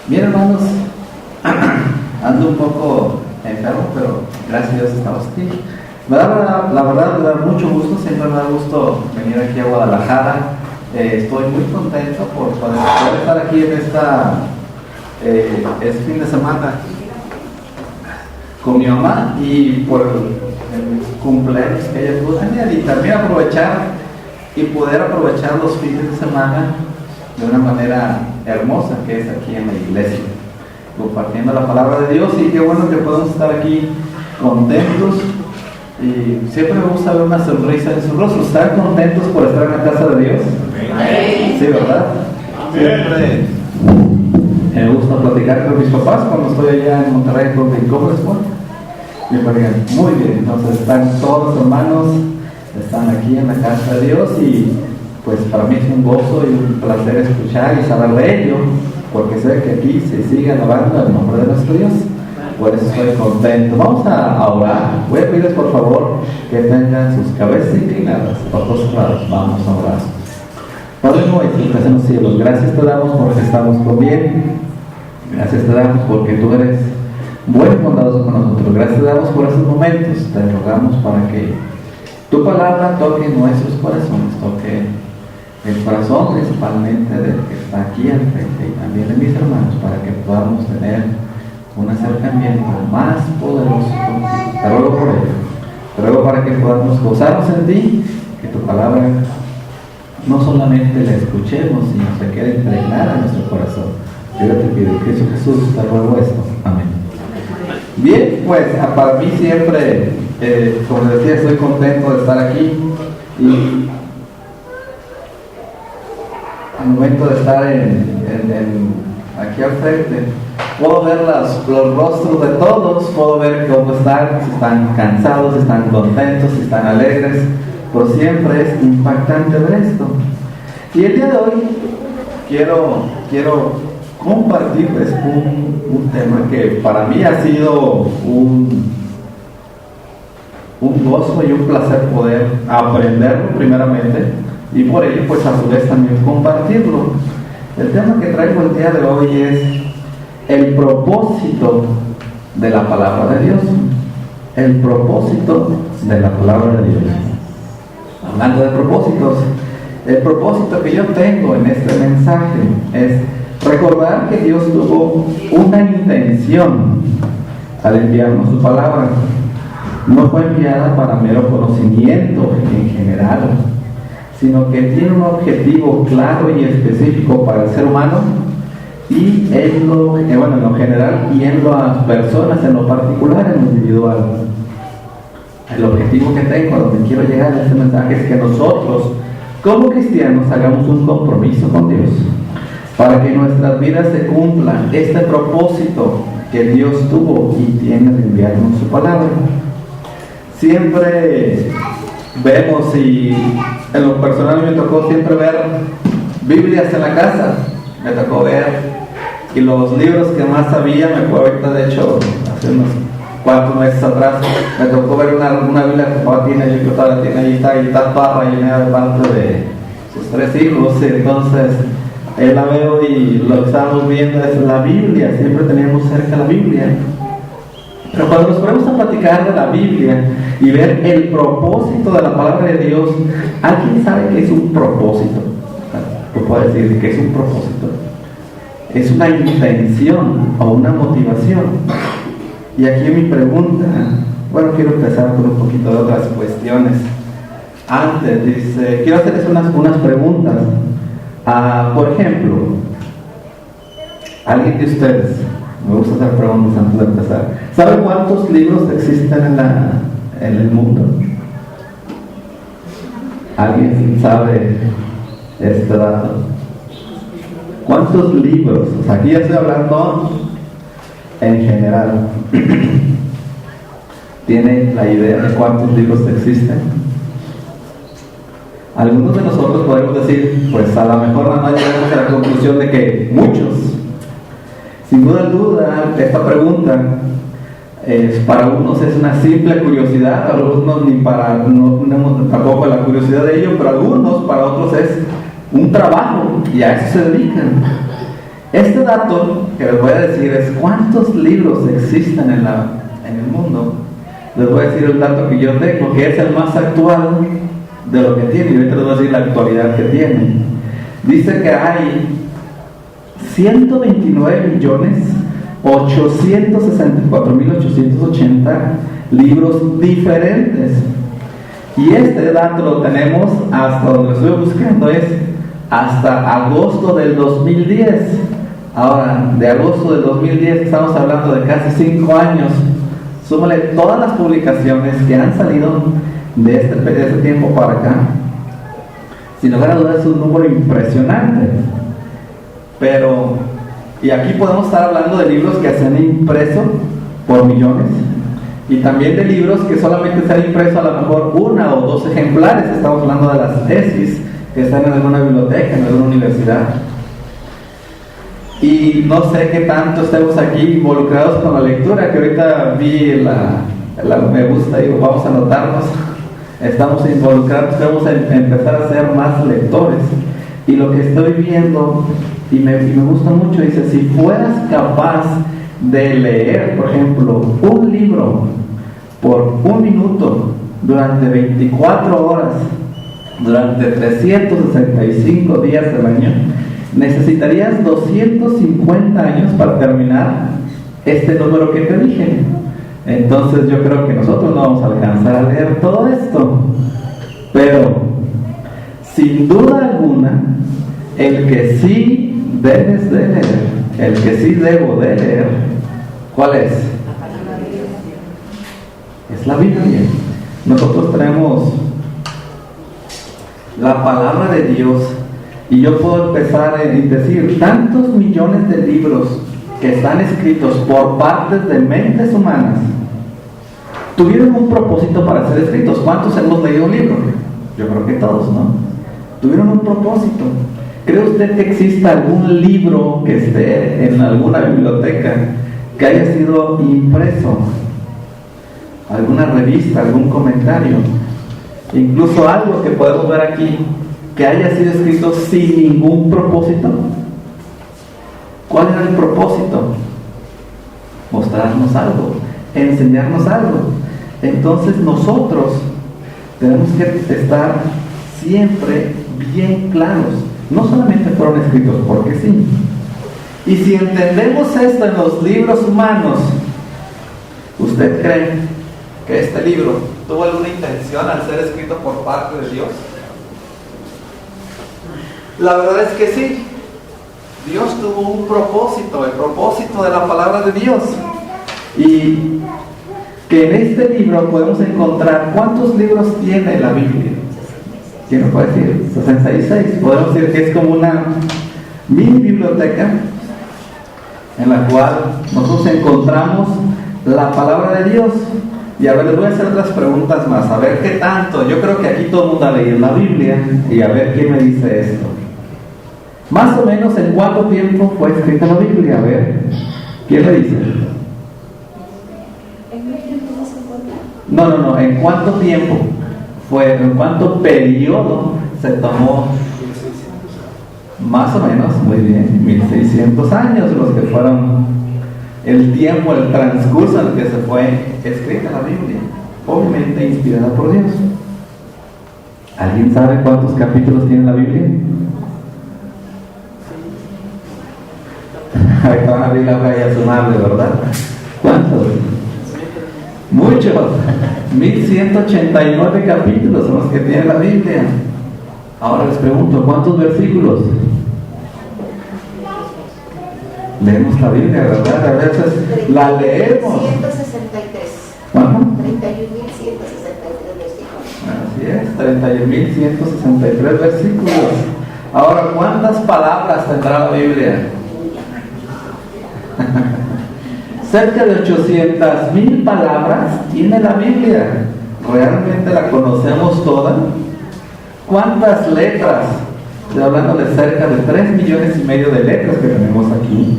Bien, hermanos, ando un poco enfermo, pero gracias a Dios estamos aquí. La verdad me da mucho gusto, siempre me da gusto venir aquí a Guadalajara. Estoy muy contento por poder estar aquí en este fin de semana con mi mamá y por el cumpleaños que ella pudo tener, y también poder aprovechar los fines de semana de una manera hermosa, que es aquí en la iglesia, compartiendo la palabra de Dios. Y qué bueno que podemos estar aquí contentos, y siempre me gusta ver una sonrisa en sus rostros. ¿Están contentos por estar en la casa de Dios? Sí, ¿verdad? Siempre me gusta platicar con mis papás cuando estoy allá en Monterrey. ¿Cómo les fue? Me parecen muy bien. Entonces están todos los hermanos, están aquí en la casa de Dios, y pues para mí es un gozo y un placer escuchar y saber de ello, porque sé que aquí se sigue alabando el nombre de nuestro Dios. Por eso estoy contento. Vamos a orar. Voy a pedirles por favor que tengan sus cabezas inclinadas, ojos cerrados. Vamos a orar. Padre nuestro que estás en los cielos, gracias te damos porque estamos con bien. Gracias te damos porque tú eres bueno y bondadoso con nosotros. Gracias te damos por esos momentos. Te rogamos para que tu palabra toque nuestros corazones, toque el corazón principalmente del que está aquí al frente, y también de mis hermanos, para que podamos tener un acercamiento más poderoso contigo. Te ruego por ello. Te ruego para que podamos gozarnos en ti, que tu palabra no solamente la escuchemos, sino se quede impregnada en nuestro corazón. Yo te pido, Cristo Jesús, te ruego esto. Amén. Bien, pues para mí siempre, como les decía, estoy contento de estar aquí, y al momento de estar aquí al frente, puedo ver los rostros de todos, puedo ver cómo están, si están cansados, si están contentos, si están alegres. Por siempre es impactante ver esto. Y el día de hoy quiero compartirles un tema que para mí ha sido un gozo y un placer poder aprenderlo primeramente, y por ello pues a su vez también compartirlo. El tema que traigo el día de hoy es el propósito de la palabra de Dios. El propósito de la palabra de Dios. Hablando de propósitos, el propósito que yo tengo en este mensaje es recordar que Dios tuvo una intención al enviarnos su palabra. No fue enviada para mero conocimiento en general, sino que tiene un objetivo claro y específico para el ser humano, y en lo general, y en las personas en lo particular, en lo individual. El objetivo que tengo, a donde quiero llegar en este mensaje, es que nosotros, como cristianos, hagamos un compromiso con Dios, para que en nuestras vidas se cumpla este propósito que Dios tuvo y tiene de enviarnos su palabra. Siempre vemos, y en lo personal me tocó siempre ver Biblias en la casa. Me tocó ver, y los libros que más sabía, me acuerdo ahorita, de hecho, hace unos 4 meses atrás, me tocó ver una Biblia que papá tiene, yo creo que todavía tiene, ahí está toda rellenada de parte de sus 3 hijos. Entonces, la veo, y lo que estábamos viendo es la Biblia. Siempre teníamos cerca la Biblia. Pero cuando nos ponemos a platicar de la Biblia y ver el propósito de la palabra de Dios, ¿alguien sabe qué es un propósito? Tú puedes decir que es un propósito. Es una intención o una motivación. Y aquí mi pregunta, quiero empezar con un poquito de otras cuestiones. Antes, quiero hacerles unas preguntas. Por ejemplo, ¿alguien de ustedes? Me gusta hacer preguntas antes de empezar. ¿Sabe cuántos libros existen en el mundo? ¿Alguien sabe este dato? ¿Cuántos libros? O sea, aquí ya estoy hablando en general. ¿Tiene la idea de cuántos libros existen? Algunos de nosotros podemos decir, pues a lo mejor nada más llegamos a la conclusión de que muchos. Sin duda, esta pregunta para unos es una simple curiosidad, algunos no tenemos tampoco la curiosidad de ello, pero algunos, para otros es un trabajo, y a eso se dedican. Este dato que les voy a decir es cuántos libros existen en el mundo. Les voy a decir el dato que yo tengo, que es el más actual de lo que tiene, y ahorita les voy a decir la actualidad que tiene. Dice que hay 129.864.880 libros diferentes. Y este dato lo tenemos hasta donde lo estoy buscando, es hasta agosto del 2010. Ahora, de agosto del 2010, estamos hablando de casi 5 años. Súmale todas las publicaciones que han salido de este tiempo para acá. Sin lugar a dudas es un número impresionante. Pero, y aquí podemos estar hablando de libros que se han impreso por millones, y también de libros que solamente se han impreso a lo mejor 1 o 2 ejemplares. Estamos hablando de las tesis que están en alguna biblioteca, en alguna universidad. Y no sé qué tanto estemos aquí involucrados con la lectura, que ahorita vi me gusta, digo, vamos a anotarnos. Estamos involucrados, debemos empezar a ser más lectores. Y lo que estoy viendo, y me gusta mucho, dice, si fueras capaz de leer, por ejemplo, un libro por 1 minuto durante 24 horas, durante 365 días del año, necesitarías 250 años para terminar este número que te dije. Entonces yo creo que nosotros no vamos a alcanzar a leer todo esto, pero sin duda alguna, el que sí debes de leer, el que sí debo de leer, ¿cuál es? Es la Biblia. Nosotros tenemos la palabra de Dios, y yo puedo empezar a decir tantos millones de libros que están escritos por partes de mentes humanas. Tuvieron un propósito para ser escritos. ¿Cuántos hemos leído un libro? Yo creo que todos, ¿no? Tuvieron un propósito. ¿Cree usted que exista algún libro que esté en alguna biblioteca que haya sido impreso? ¿Alguna revista, algún comentario? Incluso algo que podemos ver aquí que haya sido escrito sin ningún propósito. ¿Cuál era el propósito? Mostrarnos algo, enseñarnos algo. Entonces nosotros tenemos que estar siempre bien claros. No solamente fueron escritos porque sí. Y si entendemos esto en los libros humanos, ¿usted cree que este libro tuvo alguna intención al ser escrito por parte de Dios? La verdad es que sí. Dios tuvo un propósito, el propósito de la palabra de Dios. Y que en este libro podemos encontrar, ¿cuántos libros tiene la Biblia? ¿Quién nos puede decir? 66. Podemos decir que es como una mini biblioteca en la cual nosotros encontramos la palabra de Dios. Y a ver, les voy a hacer otras preguntas más, a ver qué tanto. Yo creo que aquí todo el mundo ha leído la Biblia, y a ver quién me dice esto. Más o menos, ¿en cuánto tiempo fue escrita la Biblia? A ver, ¿quién me dice? No, ¿en cuánto tiempo fue? ¿En cuánto periodo se tomó? Más o menos, muy bien, 1600 años, los que fueron el tiempo, el transcurso en el que se fue escrita la Biblia, obviamente inspirada por Dios. ¿Alguien sabe cuántos capítulos tiene la Biblia? Ahorita van a abrir la hoja y a sumarle, ¿verdad? ¿Cuántos? Muchos. 1189 capítulos son los que tiene la Biblia. Ahora les pregunto, ¿cuántos versículos? Leemos la Biblia, ¿verdad? A veces la leemos. 163. ¿Cuánto? 31.163 versículos. Así es, 31.163 versículos. Ahora, ¿cuántas palabras tendrá la Biblia? Cerca de 800,000 palabras tiene la Biblia. ¿Realmente la conocemos toda? ¿Cuántas letras? Estoy hablando de cerca de 3,5 millones de letras que tenemos aquí.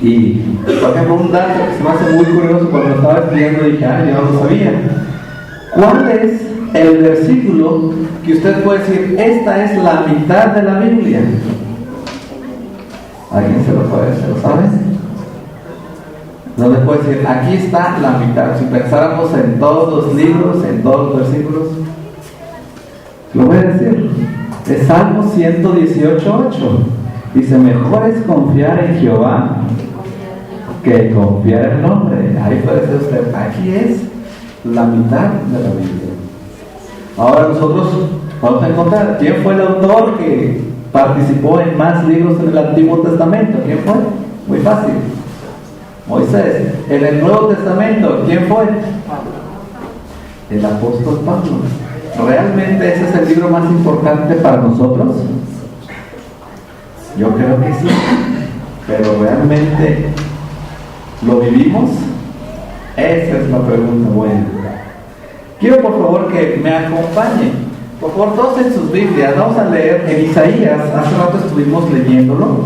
Y, por ejemplo, un dato que se me hace muy curioso cuando lo estaba estudiando, dije, yo no lo sabía. ¿Cuál es el versículo que usted puede decir, esta es la mitad de la Biblia? ¿Alguien se lo sabe? No le puedo decir, aquí está la mitad. Si pensáramos en todos los libros, en todos los versículos, lo voy a decir. Es Salmo 118:8. Dice, mejor es confiar en Jehová que confiar en el hombre. Ahí puede ser usted. Aquí es la mitad de la Biblia. Ahora nosotros vamos a encontrar quién fue el autor que participó en más libros en el Antiguo Testamento. ¿Quién fue? Muy fácil. Moisés. En el Nuevo Testamento, ¿quién fue? El apóstol Pablo. ¿Realmente ese es el libro más importante para nosotros? Yo creo que sí. Pero ¿realmente lo vivimos? Esa es la pregunta buena. Quiero por favor que me acompañen. Por favor, todos en sus Biblias, vamos a leer en Isaías. Hace rato estuvimos leyéndolo.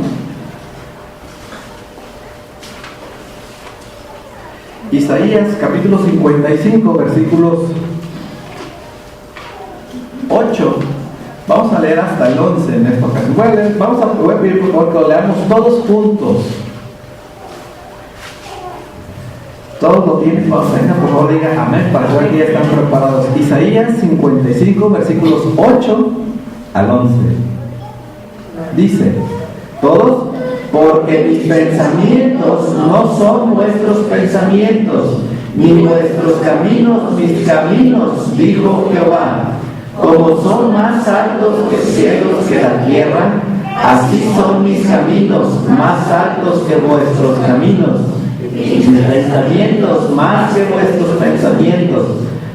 Isaías capítulo 55, versículos 8. Vamos a leer hasta el 11 en esta ocasión. Voy a pedir por favor que lo leamos todos juntos. Todos lo tienen, por favor digan amén para ver que ya están preparados. Isaías 55, versículos 8 al 11. Dice, todos, porque mis pensamientos no son vuestros pensamientos, ni vuestros caminos mis caminos, dijo Jehová. Como son más altos que cielos que la tierra, así son mis caminos más altos que vuestros caminos, mis pensamientos más que vuestros pensamientos.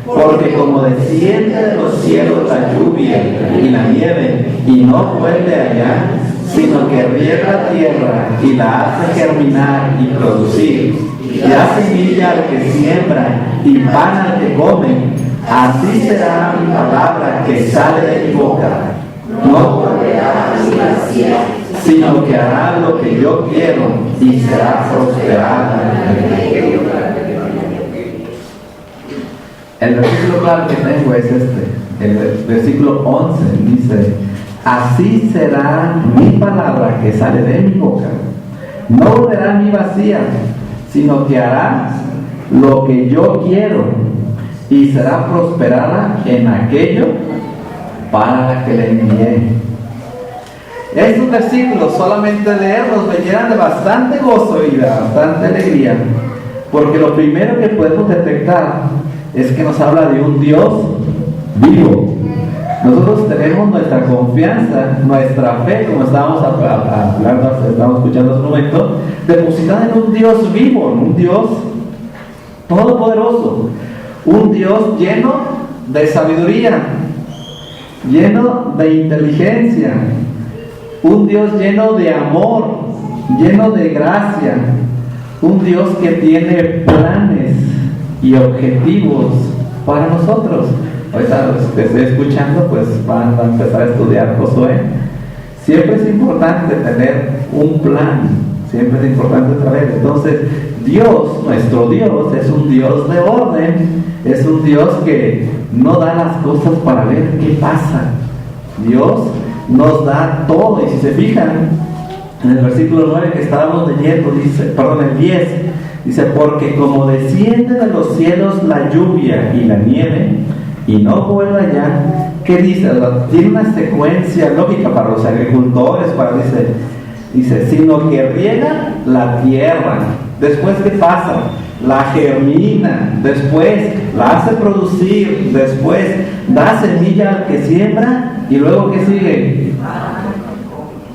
Porque como desciende de los cielos la lluvia y la nieve, y no vuelve allá, sino que riega la tierra y la hace germinar y producir, y da semilla al que siembra y pan al que come, así será mi palabra que sale de mi boca. No volverá a mi vacía, sino que hará lo que yo quiero y será prosperada. El versículo claro que tengo es este, el versículo 11, dice, así será mi palabra que sale de mi boca. No volverá a mí vacía, sino que hará lo que yo quiero y será prosperada en aquello para la que le envié. Estos versículos, solamente leerlos, me llenan de bastante gozo y de bastante alegría, porque lo primero que podemos detectar es que nos habla de un Dios vivo. Nosotros tenemos nuestra confianza, nuestra fe, como estábamos hablando, estábamos escuchando hace un momento, depositada en un Dios vivo, en un Dios todopoderoso, un Dios lleno de sabiduría, lleno de inteligencia, un Dios lleno de amor, lleno de gracia, un Dios que tiene planes y objetivos para nosotros. Ahorita los que estoy escuchando pues van a empezar a estudiar Josué. Siempre es importante tener un plan, siempre es importante saber. Entonces Dios, nuestro Dios, es un Dios de orden, es un Dios que no da las cosas para ver qué pasa. Dios nos da todo, y si se fijan en el versículo 9 que estábamos leyendo, dice, el 10, dice, porque como desciende de los cielos la lluvia y la nieve, y no vuelve allá, ¿qué dice? Tiene una secuencia lógica para los agricultores, dice, sino que riega la tierra, después ¿qué pasa? La germina, después la hace producir, después da semilla al que siembra, y luego ¿qué sigue?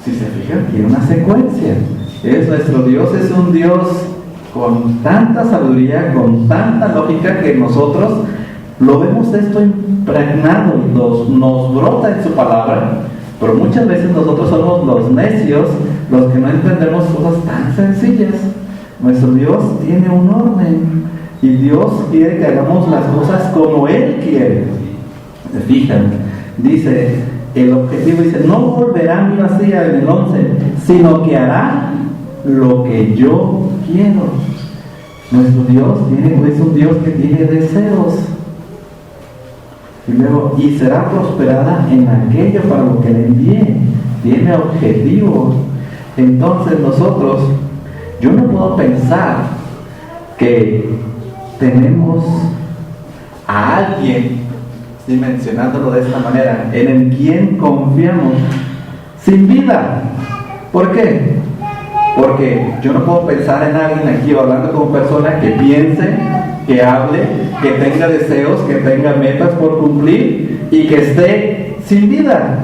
Si se fijan, tiene una secuencia. Nuestro Dios es un Dios con tanta sabiduría, con tanta lógica, que nosotros lo vemos esto impregnado y nos brota en su palabra, pero muchas veces nosotros somos los necios, los que no entendemos cosas tan sencillas. Nuestro Dios tiene un orden y Dios quiere que hagamos las cosas como Él quiere. ¿Se fijan? Dice, el objetivo dice, no volverá a mi vacía en el 11, sino que hará lo que yo quiero. Nuestro Dios es un Dios que tiene deseos. Y luego, y será prosperada en aquello para lo que le envié. Tiene objetivos. Entonces nosotros, yo no puedo pensar que tenemos a alguien, dimensionándolo de esta manera, en el quien confiamos, sin vida. ¿Por qué? Porque yo no puedo pensar en alguien aquí hablando como persona que piense, que hable, que tenga deseos, que tenga metas por cumplir y que esté sin vida.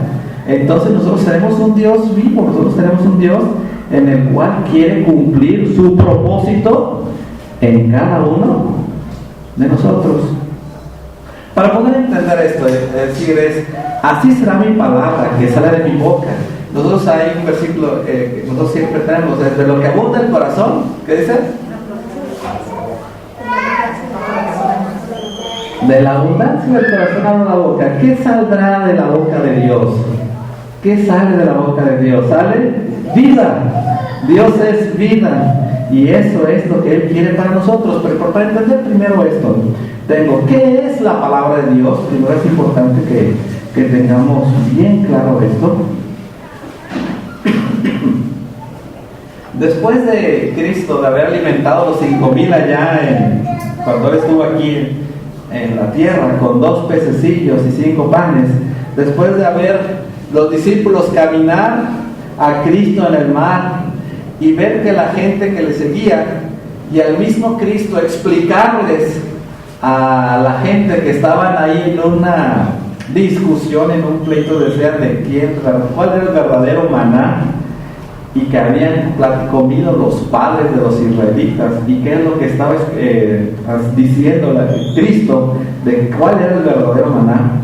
Entonces nosotros tenemos un Dios vivo, nosotros tenemos un Dios en el cual quiere cumplir su propósito en cada uno de nosotros. Para poder entender esto, es decir, así será mi palabra que sale de mi boca. Nosotros hay un versículo que nosotros siempre tenemos, desde lo que abunda el corazón, ¿qué dice? De la abundancia del corazón habla la boca. ¿Qué saldrá de la boca de Dios? ¿Qué sale de la boca de Dios? Sale vida. Dios es vida. Y eso es lo que Él quiere para nosotros. Pero para entender primero esto, ¿qué es la palabra de Dios? Primero es importante que tengamos bien claro esto. Después de Cristo, de haber alimentado los 5,000 allá cuando Él estuvo aquí en la tierra con 2 pececillos y 5 panes, después de haber los discípulos caminar a Cristo en el mar y ver que la gente que le seguía y al mismo Cristo explicarles a la gente que estaban ahí en una discusión, en un pleito de cuál era el verdadero maná, y que habían comido los padres de los israelitas, y qué es lo que estaba diciendo Cristo de cuál era el verdadero maná.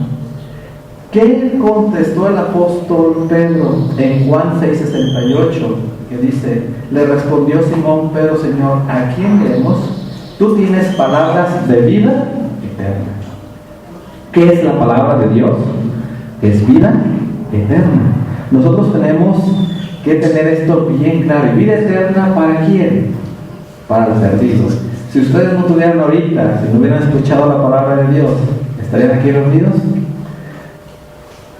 ¿Qué contestó el apóstol Pedro en Juan 6:68? Que dice, le respondió Simón Pedro: Señor, ¿a quién iremos? Tú tienes palabras de vida eterna. ¿Qué es la palabra de Dios? Es vida eterna. Nosotros tenemos que tener esto bien claro. ¿Y vida eterna para quién? Para los perdidos. Si ustedes no tuvieran ahorita, si no hubieran escuchado la palabra de Dios, ¿estarían aquí reunidos?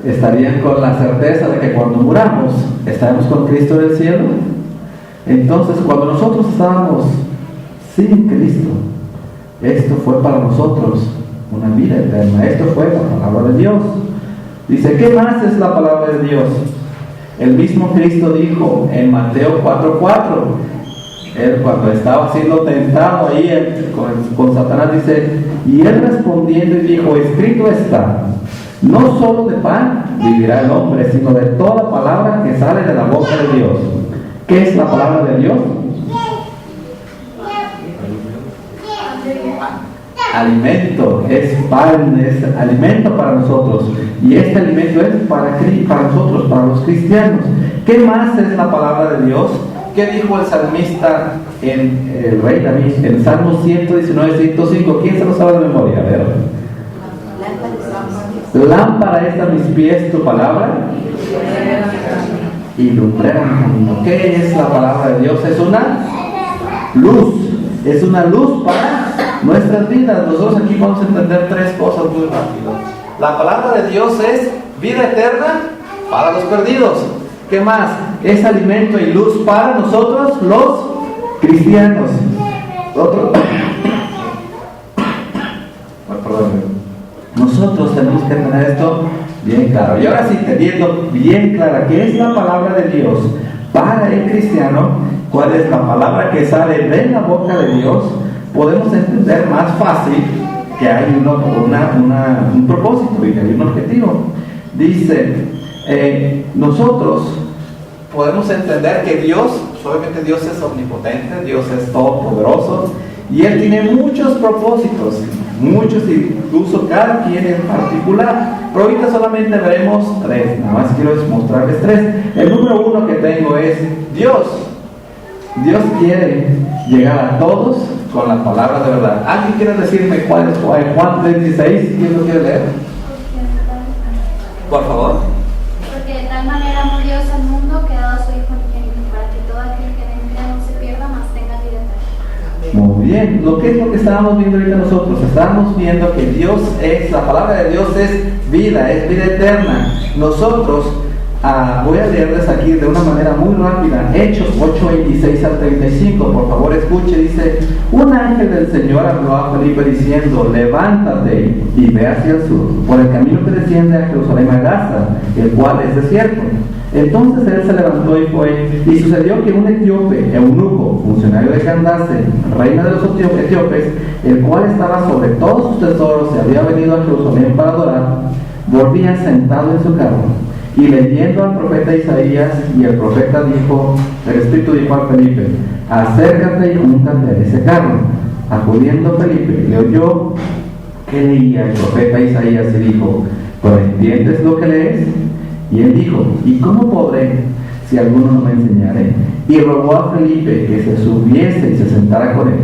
¿Estarían con la certeza de que cuando muramos estaremos con Cristo en el cielo? Entonces, cuando nosotros estábamos sin Cristo, esto fue para nosotros una vida eterna. Esto fue la palabra de Dios. Dice, ¿qué más es la palabra de Dios? El mismo Cristo dijo en Mateo 4:4, Él cuando estaba siendo tentado ahí con Satanás, dice, y Él respondiendo y dijo, escrito está, no solo de pan vivirá el hombre, sino de toda palabra que sale de la boca de Dios. ¿Qué es la palabra de Dios? Alimento, es pan, es alimento para nosotros. Y este alimento es para nosotros, para los cristianos. ¿Qué más es la palabra de Dios? ¿Qué dijo el salmista, el rey David, en Salmo 119:105? ¿Quién se lo sabe de memoria? A ver. Lámpara es a mis pies tu palabra y lumbrera mi camino. ¿Qué es la palabra de Dios? Es una luz. Es una luz para nuestras vidas. Nosotros aquí vamos a entender 3 cosas muy rápido. La palabra de Dios es vida eterna para los perdidos. ¿Qué más? Es alimento y luz para nosotros los cristianos. Nosotros tenemos que tener esto bien claro. Y ahora sí, teniendo bien clara qué es la palabra de Dios para el cristiano, cuál es la palabra que sale de la boca de Dios, podemos entender más fácil que hay un propósito y que hay un objetivo. Dice, nosotros podemos entender que Dios, obviamente Dios es omnipotente, Dios es todopoderoso, y Él tiene muchos propósitos, muchos, incluso cada quien en particular. Pero ahorita solamente veremos 3, nada más quiero mostrarles 3. El número 1 que tengo es Dios. Dios quiere llegar a todos con la palabra de verdad. ¿Alguien quiere decirme cuál es Juan 3:16? ¿Quién lo quiere leer? Por favor. Porque de tal manera amó Dios al mundo que ha dado a su Hijo unigénito, para que todo aquel que en él no se pierda, mas tenga vida eterna. Muy bien. ¿Qué es lo que estábamos viendo ahorita nosotros? Estábamos viendo que Dios es, la palabra de Dios es vida eterna. Nosotros, Voy a leerles aquí de una manera muy rápida, Hechos 8:26 al 35, por favor escuche, dice: un ángel del Señor habló a Felipe diciendo: levántate y ve hacia el sur, por el camino que desciende a Jerusalén a Gaza, el cual es desierto. Entonces él se levantó y fue, y sucedió que un etíope, eunuco, funcionario de Candace, reina de los etíopes, el cual estaba sobre todos sus tesoros y había venido a Jerusalén para adorar, volvía sentado en su carro. Y leyendo al profeta Isaías, y el profeta dijo, el Espíritu dijo a Felipe: acércate y júntate a ese carro. Acudiendo Felipe, le oyó que leía el profeta Isaías y dijo: ¿pero entiendes lo que lees? Y él dijo: ¿y cómo podré si alguno no me enseñare? Y rogó a Felipe que se subiese y se sentara con él.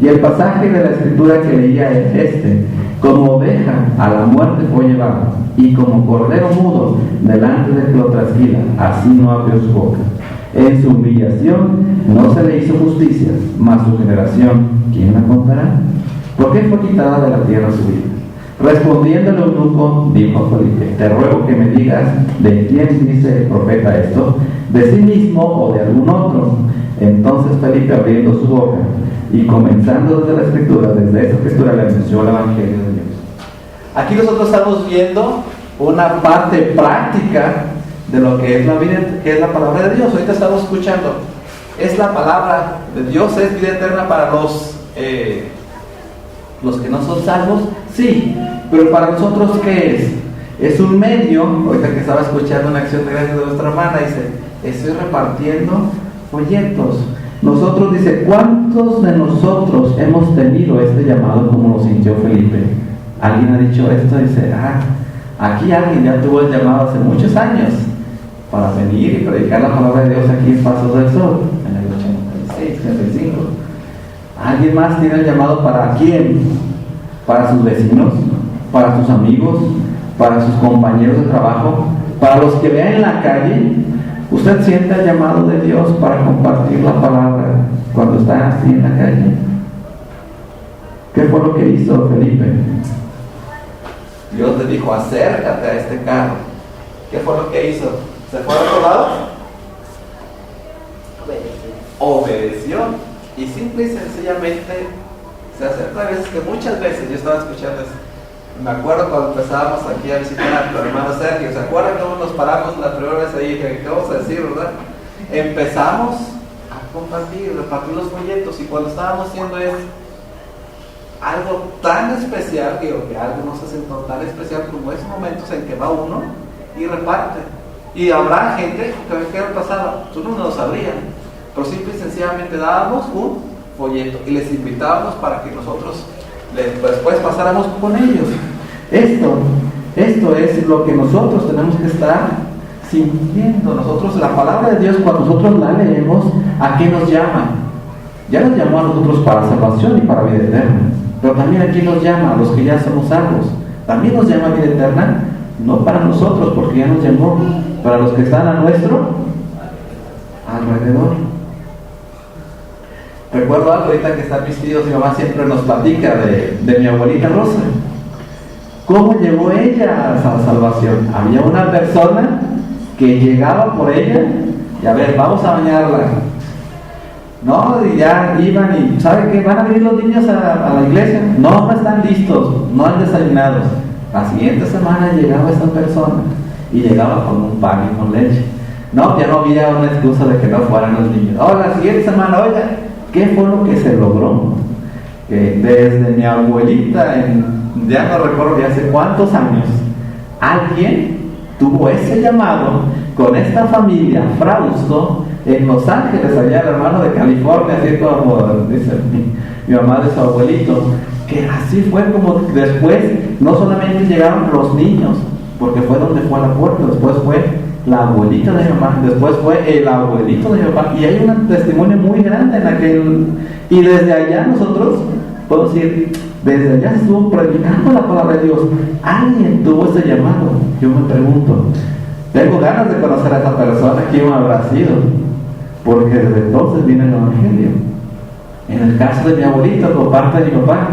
Y el pasaje de la escritura que leía es este: como oveja a la muerte fue llevado, y como cordero mudo delante del que lo trasquila, así no abrió su boca. En su humillación no se le hizo justicia, mas su generación, ¿quién la contará? ¿Por qué fue quitada de la tierra su vida? Respondiendo el eunuco, dijo a Felipe: te ruego que me digas de quién dice el profeta esto, de sí mismo o de algún otro. Entonces Felipe, abriendo su boca y comenzando desde la escritura, desde esa escritura le anunció el evangelio de Dios. Aquí nosotros estamos viendo una parte práctica de lo que es la vida, que es la palabra de Dios. Ahorita estamos escuchando, es la palabra de Dios, es vida eterna para los que no son salvos, sí, pero para nosotros, ¿qué es? Es un medio. Ahorita que estaba escuchando una acción de gracias de nuestra hermana, dice: estoy repartiendo folletos. Nosotros, dice, ¿cuántos de nosotros hemos tenido este llamado como lo sintió Felipe? ¿Alguien ha dicho esto? Dice: aquí alguien ya tuvo el llamado hace muchos años para venir y predicar la palabra de Dios aquí en Pasos del Sol, en el 86, 85. ¿Alguien más tiene el llamado para quién? ¿Para sus vecinos? ¿Para sus amigos? ¿Para sus compañeros de trabajo? ¿Para los que vean en la calle? ¿Usted siente el llamado de Dios para compartir la palabra cuando está así en la calle? ¿Qué fue lo que hizo Felipe? Dios le dijo: acércate a este carro. ¿Qué fue lo que hizo? ¿Se fue a otro lado? Obedeció. Y simple y sencillamente se acercó. A veces, que muchas veces yo estaba escuchando eso. Me acuerdo cuando empezábamos aquí a visitar a tu hermano Sergio. ¿Se acuerdan cómo nos paramos la primera vez ahí? ¿Qué vamos a decir, verdad? Empezamos a repartir los folletos, y cuando estábamos haciendo eso, algo tan especial, digo que algo nos hace tan especial como esos momentos en que va uno y reparte. Y habrá gente que no pasaba, nosotros no lo sabrían, pero simple y sencillamente dábamos un folleto y les invitábamos para que nosotros después pasáramos con ellos. Esto es lo que nosotros tenemos que estar sintiendo. Nosotros, la palabra de Dios, cuando nosotros la leemos, ¿a qué nos llama? Ya nos llamó a nosotros para salvación y para vida eterna, pero también aquí nos llama a los que ya somos salvos. También nos llama a vida eterna, no para nosotros, porque ya nos llamó, para los que están a nuestro alrededor. Recuerdo algo ahorita que están mis tíos, mi mamá siempre nos platica de mi abuelita Rosa. ¿Cómo llegó ella a la salvación? Había una persona que llegaba por ella y a ver, vamos a bañarla. No, y ya iban y, ¿sabe qué? ¿Van a venir los niños a la iglesia? No están listos, no han desayunado. La siguiente semana llegaba esta persona y llegaba con un pan y con leche. No, ya no había una excusa de que no fueran los niños. La siguiente semana, oiga, ¿qué fue lo que se logró? Desde mi abuelita, ya no recuerdo de hace cuántos años, alguien tuvo ese llamado con esta familia Frausto en Los Ángeles, allá el hermano de California, así como dice mi mamá de su abuelito, que así fue como después no solamente llegaron los niños, porque fue donde fue la puerta, después fue la abuelita de mi mamá, después fue el abuelito de mi papá, y hay un testimonio muy grande en aquel, y desde allá nosotros podemos decir, desde allá estuvo predicando la palabra de Dios. Alguien tuvo ese llamado. Yo me pregunto, tengo ganas de conocer a esa persona, ¿quién habrá sido? Porque desde entonces viene el evangelio. En el caso de mi abuelito, por parte de mi papá,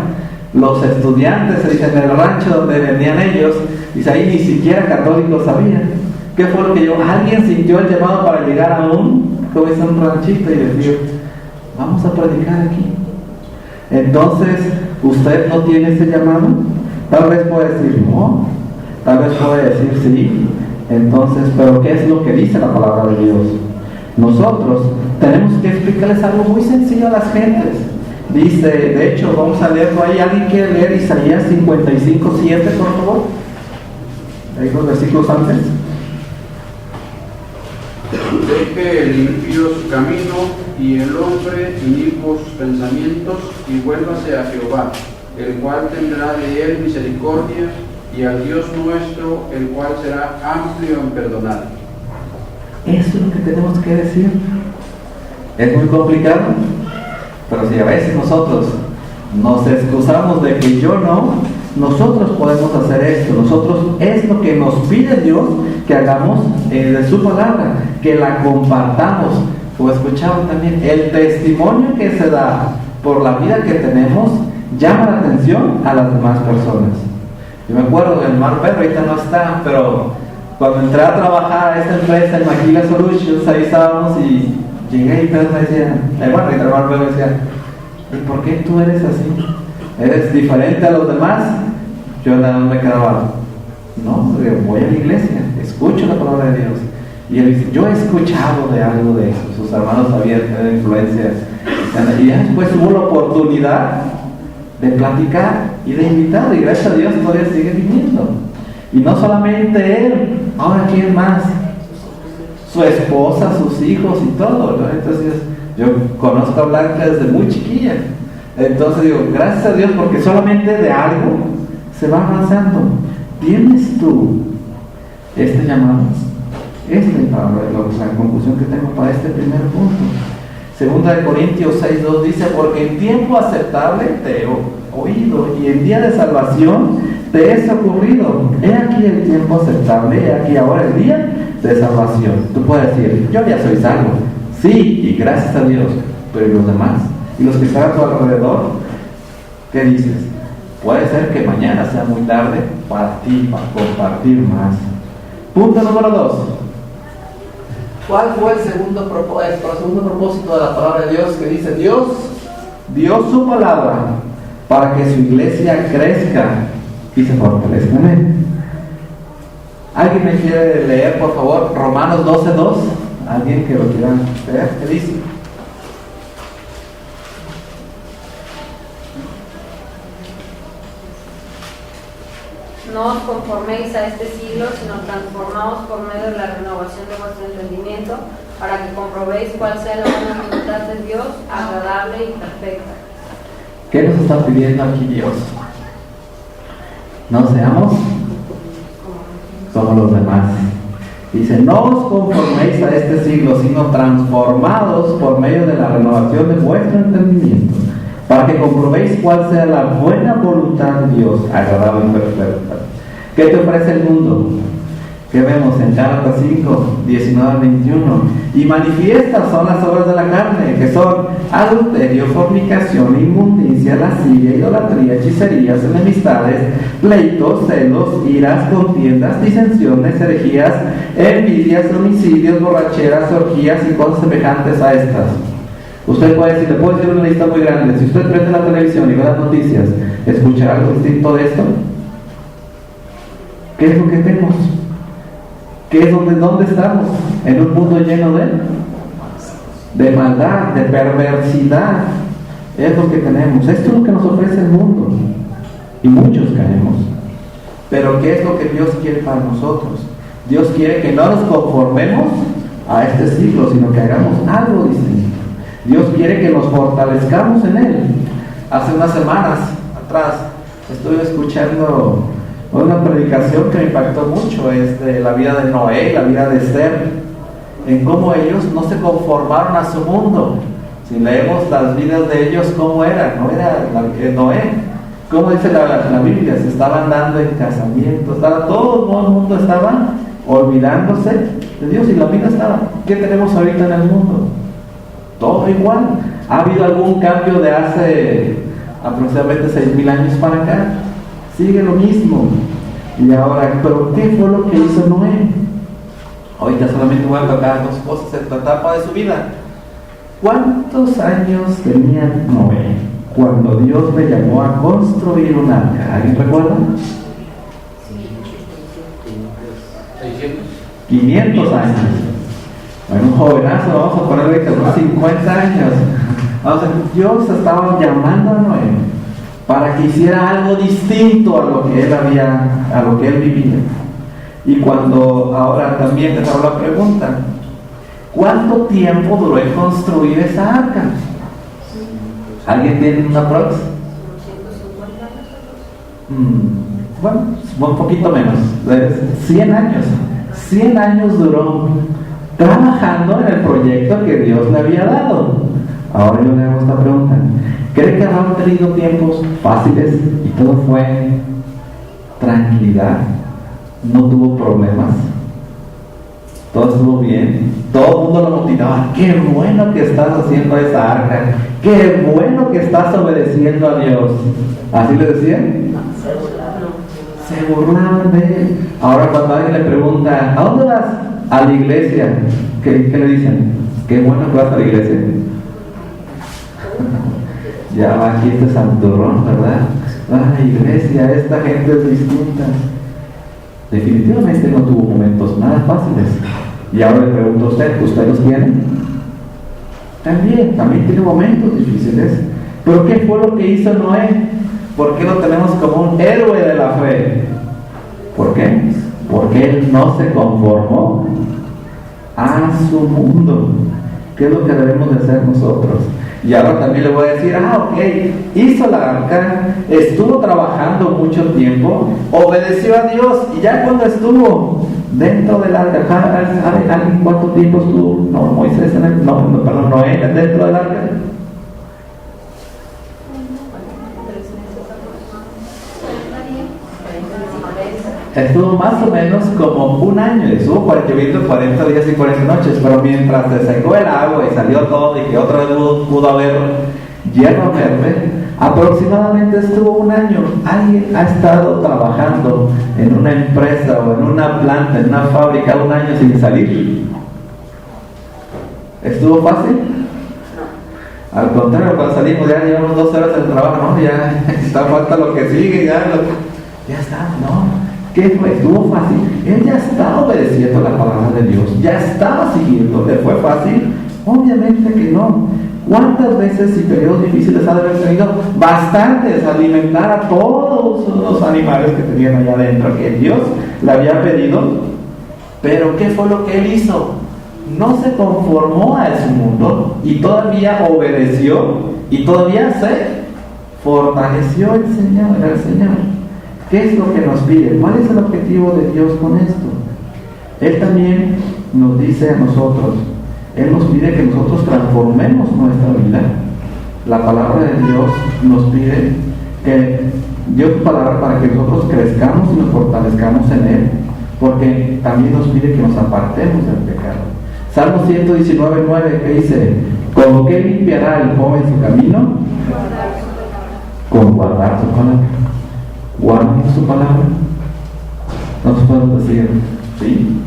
los estudiantes, se dice, en el rancho donde venían ellos, dice, ahí ni siquiera católicos había. ¿Qué fue lo que yo? Alguien sintió el llamado para llegar a un ranchito y decir, vamos a predicar aquí. Entonces, ¿usted no tiene ese llamado? Tal vez puede decir no, tal vez puede decir sí. Entonces, ¿pero qué es lo que dice la palabra de Dios? Nosotros tenemos que explicarles algo muy sencillo a las gentes. Dice, de hecho, vamos a leerlo ahí. ¿Alguien quiere leer Isaías 55:7, por favor? Ahí los versículos antes. Deje el impío su camino y el hombre inicuo sus pensamientos, y vuélvase a Jehová, el cual tendrá de él misericordia, y al Dios nuestro, el cual será amplio en perdonar. Eso es lo que tenemos que decir. Es muy complicado, pero si a veces nosotros nos excusamos de que yo no, nosotros podemos hacer esto. Nosotros es lo que nos pide Dios que hagamos de su palabra, que la compartamos. O escuchaban también, el testimonio que se da por la vida que tenemos llama la atención a las demás personas. Yo me acuerdo del hermano Pedro, ahorita no está, pero cuando entré a trabajar a esta empresa en Maquila Solutions, ahí estábamos y llegué y Pedro me decía, bueno, y el hermano Pedro me decía, ¿y por qué tú eres así? ¿Eres diferente a los demás? Yo nada más me quedaba, no, voy a la iglesia, escucho la palabra de Dios. Y él dice, yo he escuchado de algo de eso, sus hermanos habían tenido influencias. Y después hubo la oportunidad de platicar y de invitar, y gracias a Dios todavía sigue viniendo. Y no solamente él, ahora quién más, su esposa, sus hijos y todo, ¿no? Entonces yo conozco a Blanca desde muy chiquilla. Entonces digo, gracias a Dios, porque solamente de algo se va avanzando. ¿Tienes tú este llamado? Esta es la conclusión que tengo para este primer punto. Segunda de Corintios 6:2 dice, porque en tiempo aceptable te he oído, y en día de salvación te he socorrido. He aquí el tiempo aceptable, he aquí ahora el día de salvación. Tú puedes decir, yo ya soy salvo. Sí, y gracias a Dios. Pero ¿y los demás? ¿Y los que están a tu alrededor? ¿Qué dices? Puede ser que mañana sea muy tarde para ti, para compartir más. Punto número 2. ¿Cuál fue el segundo propósito de la palabra de Dios? Que dice, Dios dio su palabra para que su iglesia crezca y se fortalezca en él. ¿Alguien me quiere leer, por favor, Romanos 12:2? ¿Alguien que lo quiera leer? ¿Qué dice? No os conforméis a este siglo, sino transformaos por medio de la renovación de vuestro entendimiento, para que comprobéis cuál sea la buena voluntad de Dios, agradable y perfecta. ¿Qué nos está pidiendo aquí Dios? No seamos como los demás. Dice, no os conforméis a este siglo, sino transformados por medio de la renovación de vuestro entendimiento, para que comprobéis cuál sea la buena voluntad de Dios, agradable y perfecta. ¿Qué te ofrece el mundo? ¿Qué vemos en Gálatas 5:19-21? Y manifiestas son las obras de la carne, que son adulterio, fornicación, inmundicia, lascivia, idolatría, hechicerías, enemistades, pleitos, celos, iras, contiendas, disensiones, herejías, envidias, homicidios, borracheras, orgías y cosas semejantes a estas. Usted puede decir, le puedo decir una lista muy grande. Si usted prende la televisión y ve las noticias, ¿escuchará algo distinto de esto? ¿Qué es lo que tenemos? ¿Qué es dónde estamos? En un mundo lleno de maldad, de perversidad. Es lo que tenemos. Esto es lo que nos ofrece el mundo. Y muchos caemos. Pero ¿qué es lo que Dios quiere para nosotros? Dios quiere que no nos conformemos a este siglo, sino que hagamos algo distinto. Dios quiere que nos fortalezcamos en Él. Hace unas semanas atrás estuve escuchando una predicación que me impactó mucho, es de la vida de Noé, la vida de Esther, en cómo ellos no se conformaron a su mundo. Si leemos las vidas de ellos, ¿cómo era? No era Noé. ¿Cómo dice la Biblia? Se estaban dando en casamiento, todo el mundo estaba olvidándose de Dios y la vida estaba. ¿Qué tenemos ahorita en el mundo? Todo igual. ¿Ha habido algún cambio de hace aproximadamente 6,000 años para acá? Sigue lo mismo. Y ahora, ¿pero qué fue lo que hizo Noé? Ahorita solamente voy a tocar dos cosas en esta etapa de su vida. ¿Cuántos años tenía Noé cuando Dios le llamó a construir un arca? ¿Alguien recuerda? 500 años. Bueno, un jovenazo, vamos a ponerle que unos 50 años. Vamos a ver, Dios estaba llamando a Noé para que hiciera algo distinto a lo que él vivía. Y cuando ahora también les hago la pregunta, ¿cuánto tiempo duró en construir esa arca? ¿Alguien tiene una próxima? 150 años. Bueno, un poquito menos, 100 años. 100 años duró trabajando en el proyecto que Dios le había dado. Ahora yo le hago esta pregunta: ¿cree que habrán tenido tiempos fáciles y todo fue tranquilidad? ¿No tuvo problemas? ¿Todo estuvo bien? Todo el mundo lo motivaba: qué bueno que estás haciendo esa arca, qué bueno que estás obedeciendo a Dios. ¿Así le decían? Se burlaban de él. Ahora cuando alguien le pregunta: ¿a dónde vas? A la iglesia. ¿Qué le dicen? Qué bueno que vas a la iglesia. Ya va aquí este santurrón, ¿verdad? La iglesia, esta gente es distinta. Definitivamente no tuvo momentos nada fáciles. Y ahora le pregunto a usted: ¿usted los tiene? También tiene momentos difíciles. ¿Pero qué fue lo que hizo Noé? ¿Por qué lo tenemos como un héroe de la fe? ¿Por qué? Porque él no se conformó a su mundo. ¿Qué es lo que debemos de hacer nosotros? Y ahora también le voy a decir: ok, hizo la arca, estuvo trabajando mucho tiempo, obedeció a Dios, y ya cuando estuvo dentro del arca, ¿sabe alguien cuánto tiempo estuvo? Noé dentro del arca. Estuvo más o menos como un año, estuvo 40 días y 40 noches, pero mientras se secó el agua y salió todo y que otra vez pudo haber hierro verde, aproximadamente estuvo un año. ¿Alguien ha estado trabajando en una empresa o en una planta, en una fábrica, un año sin salir? ¿Estuvo fácil? Al contrario, cuando salimos ya llevamos 2 horas del trabajo, ¿no? Ya está falta lo que sigue, ya está, ¿no? ¿Qué fue? Estuvo fácil. Él ya estaba obedeciendo la palabra de Dios, ya estaba siguiendo. ¿Le fue fácil? Obviamente que no. ¿Cuántas veces y periodos difíciles ha de haber tenido? Bastantes. Alimentar a todos los animales que tenían allá adentro, que Dios le había pedido. Pero ¿qué fue lo que él hizo? No se conformó a ese mundo y todavía obedeció y todavía se fortaleció el Señor. ¿Qué es lo que nos pide? ¿Cuál es el objetivo de Dios con esto? Él también nos dice a nosotros, Él nos pide que nosotros transformemos nuestra vida. La palabra de Dios nos pide que Dios palabra para que nosotros crezcamos y nos fortalezcamos en Él, porque también nos pide que nos apartemos del pecado. Salmo 119:9, que dice: ¿con qué limpiará el joven su camino? Con guardar su palabra. ¿Guardan su palabra? Nos podemos decir: sí.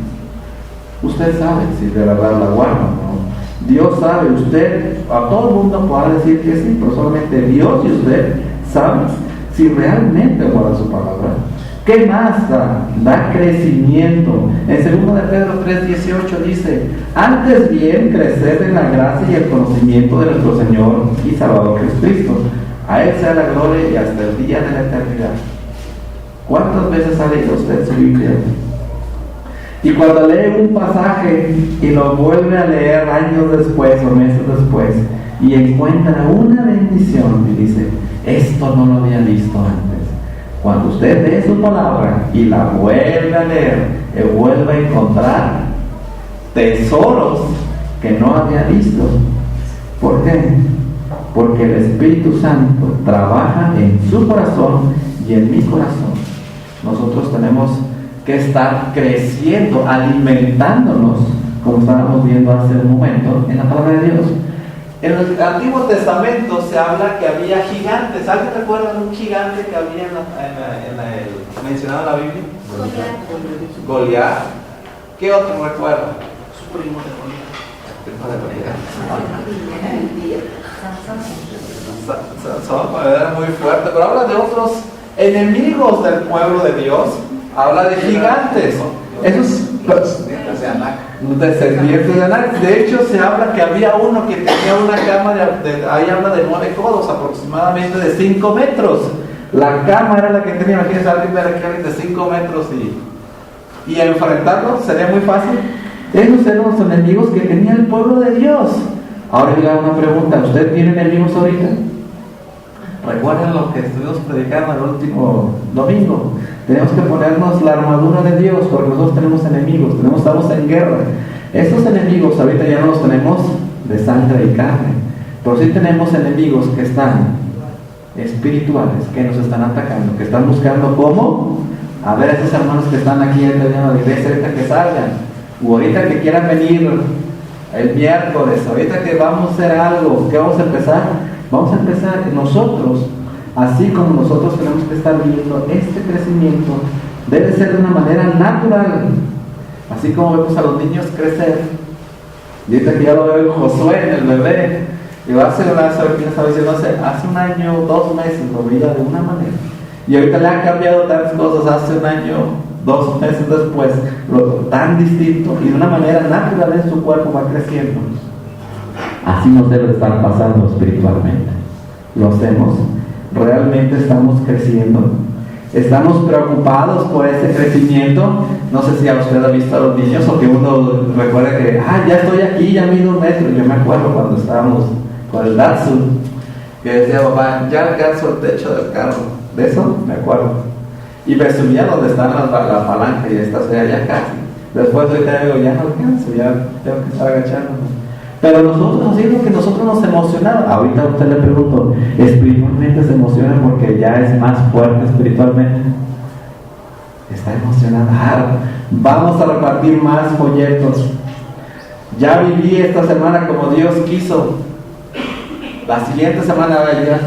Usted sabe si de verdad la guarda o no. Dios sabe, usted, a todo el mundo podrá decir que sí, pero solamente Dios y usted saben si realmente guarda su palabra. ¿Qué más da? Da crecimiento. En 2 de Pedro 3:18 dice: antes bien crecer en la gracia y el conocimiento de nuestro Señor y Salvador Jesucristo. A Él sea la gloria y hasta el día de la eternidad. ¿Cuántas veces ha leído usted su Biblia? Y cuando lee un pasaje y lo vuelve a leer años después o meses después y encuentra una bendición y dice: esto no lo había visto antes. Cuando usted lee su palabra y la vuelve a leer, vuelve a encontrar tesoros que no había visto. ¿Por qué? Porque el Espíritu Santo trabaja en su corazón y en mi corazón. Nosotros tenemos que estar creciendo, alimentándonos, como estábamos viendo hace un momento, en la palabra de Dios. En el Antiguo Testamento se habla que había gigantes. ¿Alguien recuerda un gigante que había mencionado en la Biblia? Goliat. ¿Qué otro recuerda? Su primo de Goliat. Sansón era muy fuerte, pero habla de otros enemigos del pueblo de Dios. Habla de gigantes. Esos descendientes de Anak. De hecho, se habla que había uno que tenía una cama ahí habla de 9 codos, aproximadamente de 5 metros. La cama era la que tenía, imagínense alguien ver aquí alguien de 5 metros y enfrentarlo sería muy fácil. Esos eran los enemigos que tenía el pueblo de Dios. Ahora le hago una pregunta: ¿usted tiene enemigos ahorita? Recuerden lo que estuvimos predicando el último domingo. Tenemos que ponernos la armadura de Dios, porque nosotros tenemos enemigos, estamos en guerra. Estos enemigos ahorita ya no los tenemos de sangre y carne, pero sí tenemos enemigos que están espirituales, que nos están atacando, que están buscando cómo. A ver, esos hermanos que están aquí en la iglesia, ahorita que salgan, o ahorita que quieran venir el miércoles, ahorita que vamos a hacer algo, ¿qué vamos a empezar? Vamos a empezar nosotros, así como nosotros tenemos que estar viviendo este crecimiento, debe ser de una manera natural, así como vemos a los niños crecer. Y ahorita que ya lo veo en Josué, en el bebé, y hace un año, 2 meses lo veía de una manera, y ahorita le han cambiado tantas cosas. Hace un año, 2 meses después, tan distinto, y de una manera natural en su cuerpo va creciendo. Así nos debe estar pasando espiritualmente. Lo hacemos, realmente estamos creciendo, estamos preocupados por ese crecimiento. No sé si a usted ha visto a los niños, o que uno recuerda que ya estoy aquí, ya mido 1 metro. Yo me acuerdo cuando estábamos con el Datsun, que decía papá, ya alcanzo el techo del carro. De eso me acuerdo, y me subía donde está la palanca, y esta sea ya casi. Después ahorita digo, ya no alcanzo, ya tengo que estar agachándome. Pero nosotros, así es lo que nosotros nos emocionaba. Ahorita a usted le pregunto, ¿espiritualmente se emociona porque ya es más fuerte espiritualmente? Está emocionada. Vamos a repartir más folletos. Ya viví esta semana como Dios quiso. La siguiente semana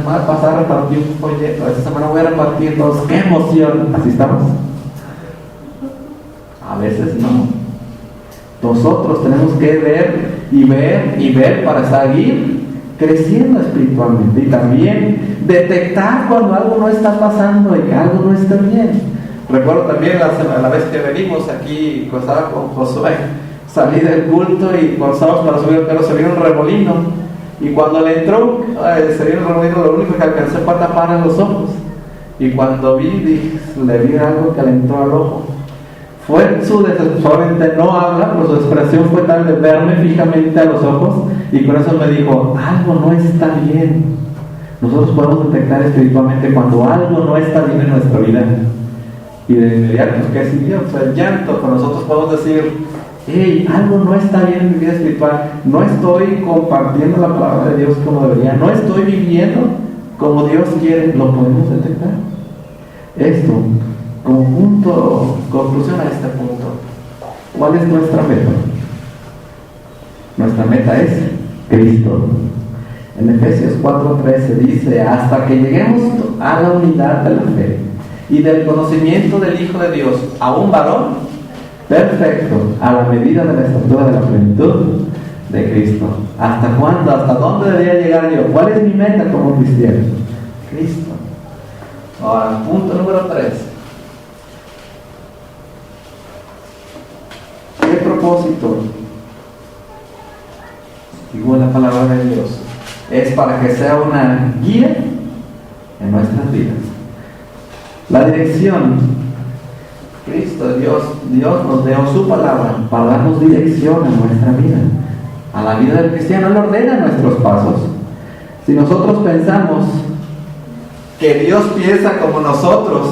voy a pasar a repartir un folleto. Esta semana voy a repartir 2. ¡Qué emoción! ¿Así estamos? A veces no. Nosotros tenemos que ver para seguir creciendo espiritualmente, y también detectar cuando algo no está pasando y que algo no está bien. Recuerdo también la vez que venimos aquí, cuando estaba con Josué, salí del culto y cuando estábamos para subir el carro se vino un remolino, y cuando le entró se vino el remolino, lo único que alcancé fue a tapar los ojos, y cuando le vi algo que le entró al ojo. Fue solamente no habla, pero su expresión fue tal de verme fijamente a los ojos, y con eso me dijo, algo no está bien. Nosotros podemos detectar espiritualmente cuando algo no está bien en nuestra vida, y de inmediato, ¿qué es Dios? El llanto, con nosotros podemos decir, hey, algo no está bien en mi vida espiritual, no estoy compartiendo la palabra de Dios como debería, no estoy viviendo como Dios quiere. Lo podemos detectar. Esto como conclusión a este punto, ¿cuál es nuestra meta? Nuestra meta es Cristo. En Efesios 4:13 dice, hasta que lleguemos a la unidad de la fe y del conocimiento del Hijo de Dios, a un varón perfecto, a la medida de la estatura de la plenitud de Cristo. ¿Hasta cuándo? ¿Hasta dónde debería llegar yo? ¿Cuál es mi meta como cristiano? Cristo. Ahora, punto número 3. ¿Qué propósito? Digo la palabra de Dios. Es para que sea una guía en nuestras vidas. La dirección. Cristo, Dios nos dio su palabra para darnos dirección a nuestra vida, a la vida del cristiano. Él ordena nuestros pasos. Si nosotros pensamos que Dios piensa como nosotros,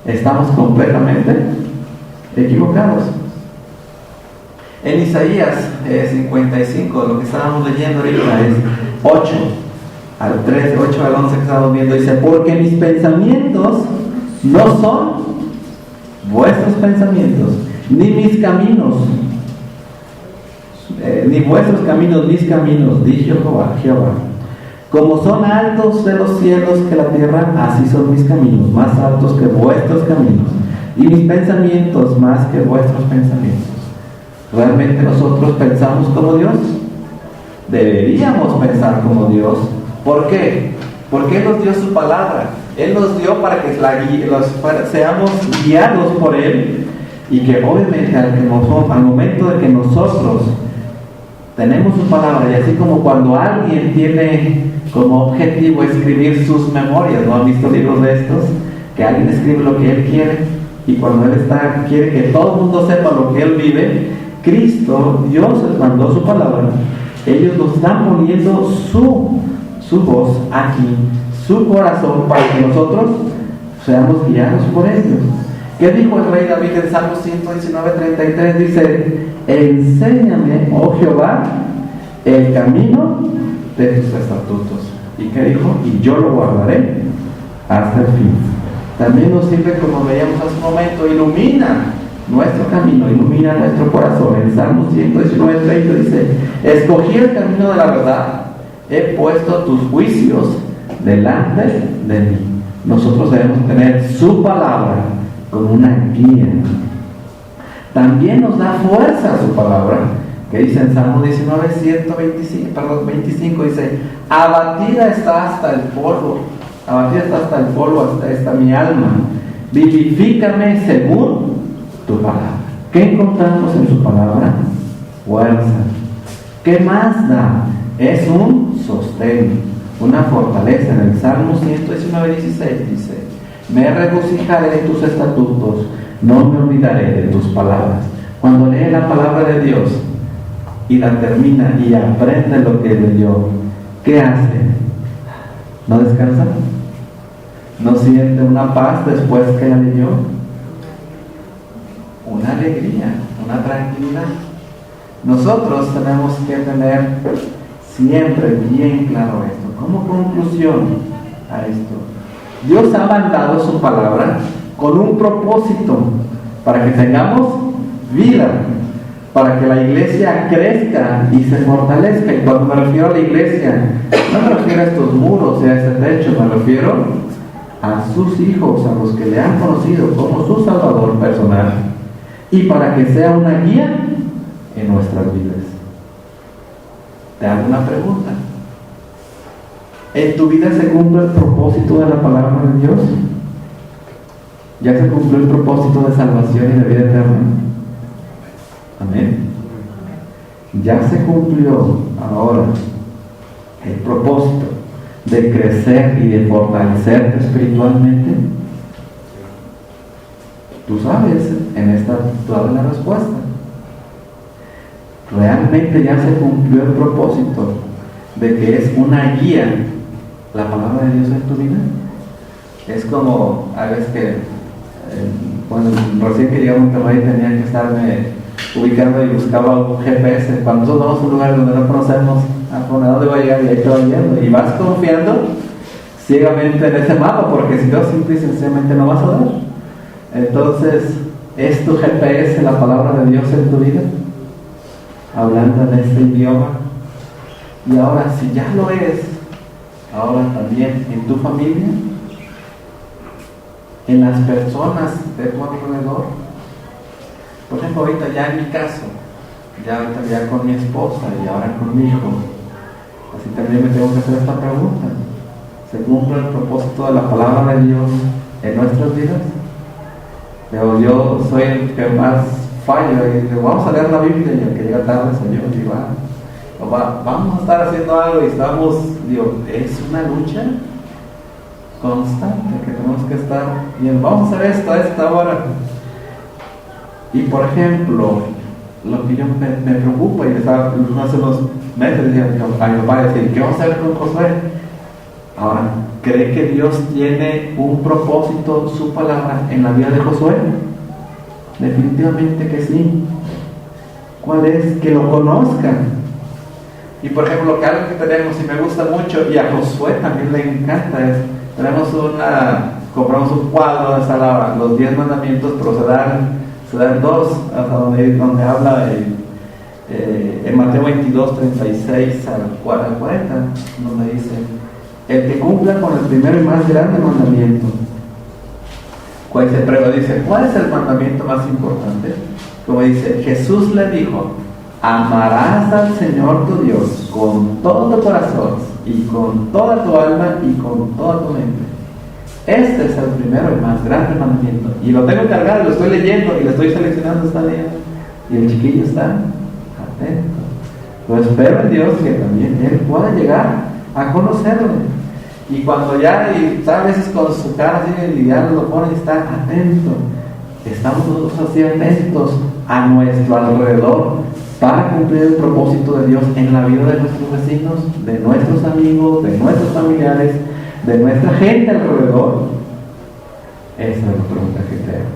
estamos completamente equivocados. En Isaías 55, lo que estábamos leyendo ahorita es 8 al 11 que estábamos viendo, dice, porque mis pensamientos no son vuestros pensamientos, ni mis caminos, ni vuestros caminos, mis caminos, dice Jehová. Como son altos de los cielos que la tierra, así son mis caminos, más altos que vuestros caminos, y mis pensamientos más que vuestros pensamientos. ¿Realmente nosotros pensamos como Dios? Deberíamos pensar como Dios. ¿Por qué? Porque Él nos dio su palabra. Él nos dio para que seamos guiados por Él, y que obviamente al momento de que nosotros tenemos su palabra, y así como cuando alguien tiene como objetivo escribir sus memorias, ¿no han visto libros de estos? Que alguien escribe lo que él quiere, y cuando él quiere que todo el mundo sepa lo que él vive. Cristo, Dios les mandó su palabra. Ellos nos están poniendo su voz aquí, su corazón, para que nosotros seamos guiados por ellos. ¿Qué dijo el rey David en Salmo 119:33? Dice: enséñame, oh Jehová, el camino de tus estatutos. ¿Y qué dijo? Y yo lo guardaré hasta el fin. También nos sirve, como veíamos hace un momento, ilumina nuestro camino, ilumina nuestro corazón. En Salmo 119:30 dice: escogí el camino de la verdad, he puesto tus juicios delante de mí. Nosotros debemos tener su palabra como una guía. También nos da fuerza su palabra, que dice en Salmo 25, dice: abatida está hasta el polvo, hasta está mi alma, vivifícame según tu palabra. ¿Qué encontramos en su palabra? Fuerza. ¿Qué más da? Es un sostén, una fortaleza. En el Salmo 119:16 dice: me regocijaré en tus estatutos, no me olvidaré de tus palabras. Cuando lee la palabra de Dios y la termina y aprende lo que leyó, ¿qué hace? ¿No descansa? ¿No siente una paz después que la leyó? Una alegría, una tranquilidad. Nosotros tenemos que tener siempre bien claro esto. Como conclusión a esto, Dios ha mandado su palabra con un propósito, para que tengamos vida, para que la iglesia crezca y se fortalezca. Y cuando me refiero a la iglesia, no me refiero a estos muros y a este techo, me refiero a sus hijos, a los que le han conocido como su Salvador personal, y para que sea una guía en nuestras vidas. Te hago una pregunta: ¿en tu vida se cumple el propósito de la palabra de Dios? ¿Ya se cumplió el propósito de salvación y de vida eterna? Amén. Ya se cumplió ahora el propósito de crecer y de fortalecerte espiritualmente. Tú sabes, en esta tú das la respuesta. Realmente ya se cumplió el propósito de que es una guía la palabra de Dios en tu vida. Es como a veces que cuando recién que llegué a Monterrey tenía que estarme ubicando y buscaba un GPS. Cuando nosotros vamos a un lugar donde no conocemos, ¿a dónde voy a llegar? Y ahí te vas yendo, y vas confiando ciegamente en ese mapa, porque si no, simple y sencillamente no vas a dar. Entonces, ¿es tu GPS la palabra de Dios en tu vida? Hablando en este idioma. Y ahora, si ya lo es, ahora también en tu familia, en las personas de tu alrededor. Por ejemplo, ahorita ya en mi caso, ya con mi esposa y ahora con mi hijo, así también me tengo que hacer esta pregunta: ¿se cumple el propósito de la palabra de Dios en nuestras vidas? Pero yo soy el que más fallo y digo: vamos a leer la Biblia, y el que llega tarde soy yo, y vamos a estar haciendo algo, y estamos, es una lucha constante que tenemos que estar bien. Vamos a hacer esto a esta hora. Y por ejemplo, lo que yo me preocupa, y hace unos meses decía a mi papá, decir: ¿qué vamos a hacer con Josué? Ahora, ¿cree que Dios tiene un propósito, su palabra, en la vida de Josué? Definitivamente que sí. ¿Cuál es? Que lo conozcan. Y por ejemplo, algo que tenemos y me gusta mucho, y a Josué también le encanta, es: compramos un cuadro de los 10 mandamientos, pero se dan dos, hasta donde habla en Mateo 22, 36 al 40, donde dice: el que cumpla con el primero y más grande mandamiento. Dice: ¿cuál es el mandamiento más importante? Como dice, Jesús le dijo, amarás al Señor tu Dios con todo tu corazón y con toda tu alma y con toda tu mente. Este es el primero y más grande mandamiento. Y lo tengo cargado, lo estoy leyendo y lo estoy seleccionando esta día. Y el chiquillo está atento. Pues espero en Dios que también él pueda llegar a conocerlo. Y cuando ya, y está a veces con su cara así, y ya lo pone y está atento. Estamos nosotros así atentos a nuestro alrededor para cumplir el propósito de Dios en la vida de nuestros vecinos, de nuestros amigos, de nuestros familiares, de nuestra gente alrededor. Esa es la pregunta que te hago.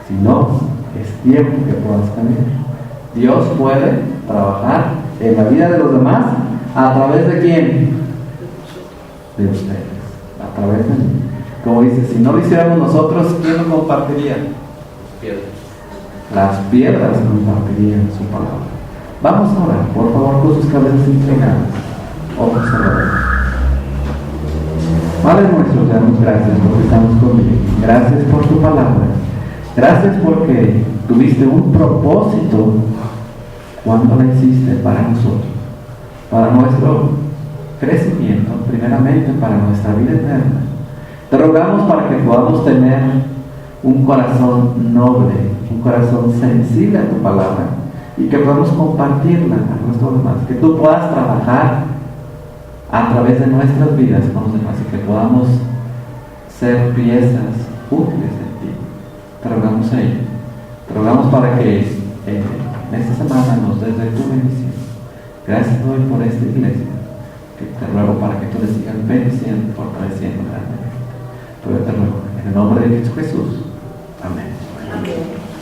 Si no, es tiempo que puedas cambiar. Dios puede trabajar en la vida de los demás a través de ¿quién? De ustedes, a través de mí. Como dice, si no lo hiciéramos nosotros, ¿quién lo compartiría? Las piedras compartirían su palabra. Vamos a orar, por favor, con sus cabezas inclinadas. Ojos cerrados. Padre nuestro, te damos gracias porque estamos contigo. Gracias por tu palabra. Gracias porque tuviste un propósito cuando la hiciste para nosotros, para nuestro crecimiento, primeramente para nuestra vida eterna. Te rogamos para que podamos tener un corazón noble, un corazón sensible a tu palabra y que podamos compartirla a nuestros demás, que tú puedas trabajar a través de nuestras vidas con los demás y que podamos ser piezas útiles en ti. Te rogamos a ello. Te rogamos para que en esta semana nos des de tu bendición. Gracias hoy por esta iglesia, que te ruego para que tú le sigas bendiciendo, fortaleciendo grandemente. Pero te ruego en el nombre de Cristo Jesús. Amén. Amén.